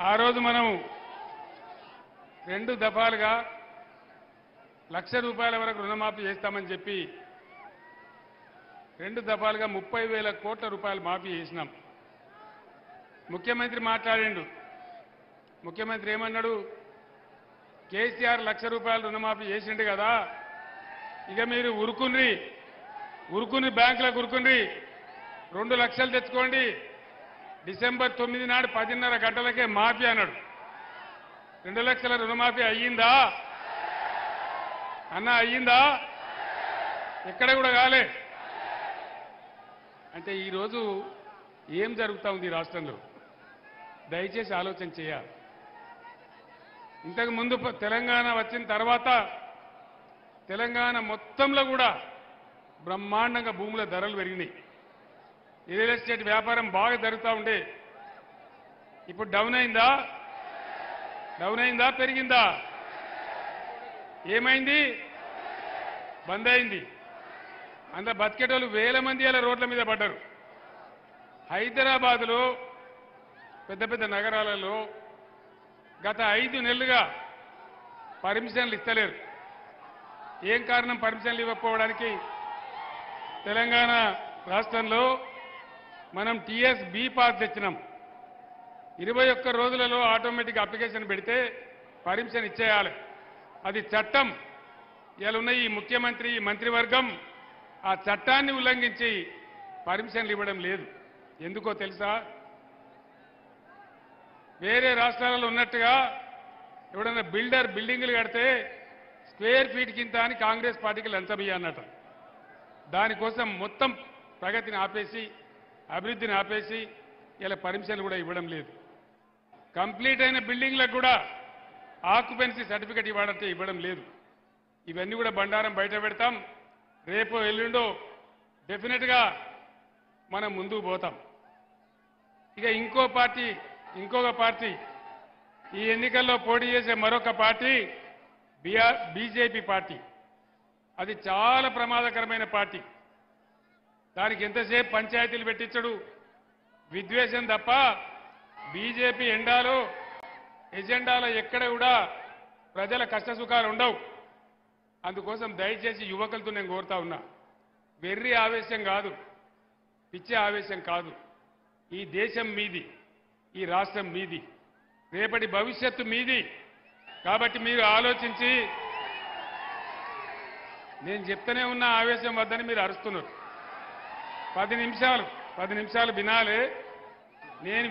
ఆ రోజు మనం 2 దఫాలుగా ₹1,00,000 వరకు రుణమాఫీ చేస్తామని చెప్పి 2 దఫాలుగా 30,000 కోట్ల రూపాయలు మాఫీ చేసినాం. ముఖ్యమంత్రి మాట్లాడిండు. ముఖ్యమంత్రి ఏమన్నాడు? కేసీఆర్ ₹1,00,000 రుణమాఫీ చేసిండు కదా, ఇక మీరు ఉరుకుని బ్యాంకులకు ఉరుకుని 2 లక్షలు తెచ్చుకోండి, డిసెంబర్ 9 నాడు 10:30 గంటలకే మాఫీ అన్నాడు. 2 లక్షల రుణమాఫీ అయ్యిందా అన్న? అయ్యిందా? ఎక్కడ కూడా కాలే. అంటే ఈరోజు ఏం జరుగుతూ ఉంది ఈ రాష్ట్రంలో? దయచేసి ఆలోచన చేయాలి. ఇంతకు ముందు తెలంగాణ వచ్చిన తర్వాత తెలంగాణ మొత్తంలో కూడా బ్రహ్మాండంగా భూముల ధరలు పెరిగినాయి. రియల్ ఎస్టేట్ వ్యాపారం బాగా జరుగుతూ ఉండే. ఇప్పుడు డౌన్ అయిందా? పెరిగిందా? ఏమైంది? బంద్ అయింది. అందులో బతికేటోళ్ళు వేల మంది అలా రోడ్ల మీద పడ్డారు. హైదరాబాదులో పెద్ద పెద్ద నగరాలలో గత 5 నెలలుగా పర్మిషన్లు ఇస్తలేరు. ఏం కారణం పర్మిషన్లు ఇవ్వకపోవడానికి? తెలంగాణ రాష్ట్రంలో మనం టీఎస్ బి పాస్ తెచ్చినాం. 21 రోజులలో ఆటోమేటిక్ అప్లికేషన్ పెడితే పర్మిషన్ ఇచ్చేయాలి. అది చట్టం. ఇలా ఉన్న ఈ ముఖ్యమంత్రి, ఈ మంత్రివర్గం ఆ చట్టాన్ని ఉల్లంఘించి పర్మిషన్లు ఇవ్వడం లేదు. ఎందుకో తెలుసా? వేరే రాష్ట్రాలలో ఉన్నట్టుగా ఎవడన్నా బిల్డింగులు కడితే స్క్వేర్ ఫీట్ కింద అని కాంగ్రెస్ పార్టీకి లంచమియ్య అన్నట. దానికోసం మొత్తం ప్రగతిని ఆపేసి, అభివృద్ధిని ఆపేసి ఇలా పర్మిషన్లు కూడా ఇవ్వడం లేదు. కంప్లీట్ అయిన బిల్డింగ్లకు కూడా ఆక్యుపెన్సీ సర్టిఫికెట్ ఇవ్వాలంటే ఇవ్వడం లేదు. ఇవన్నీ కూడా బండారం బయట పెడతాం. రేపో ఎల్లుండో డెఫినెట్గా మనం ముందుకు పోతాం. ఇక ఇంకొక పార్టీ ఈ ఎన్నికల్లో పోటీ చేసే మరొక పార్టీ బీజేపీ పార్టీ. అది చాలా ప్రమాదకరమైన పార్టీ. దానికి ఎంతసేపు పంచాయతీలు పెట్టించడు, విద్వేషం తప్ప బీజేపీ ఎజెండాలో ఎక్కడ కూడా ప్రజల కష్టసుఖాలు ఉండవు. అందుకోసం దయచేసి యువకులతో నేను కోరుతా ఉన్నా, వెర్రి ఆవేశం కాదు, పిచ్చే ఆవేశం కాదు. ఈ దేశం మీది, ఈ రాష్ట్రం మీది, రేపటి భవిష్యత్తు మీది. కాబట్టి మీరు ఆలోచించి, నేను చెప్తూనే ఉన్న ఆవేశం వద్దని మీరు అరుస్తున్నారు. 10 నిమిషాలు వినాలే. నేను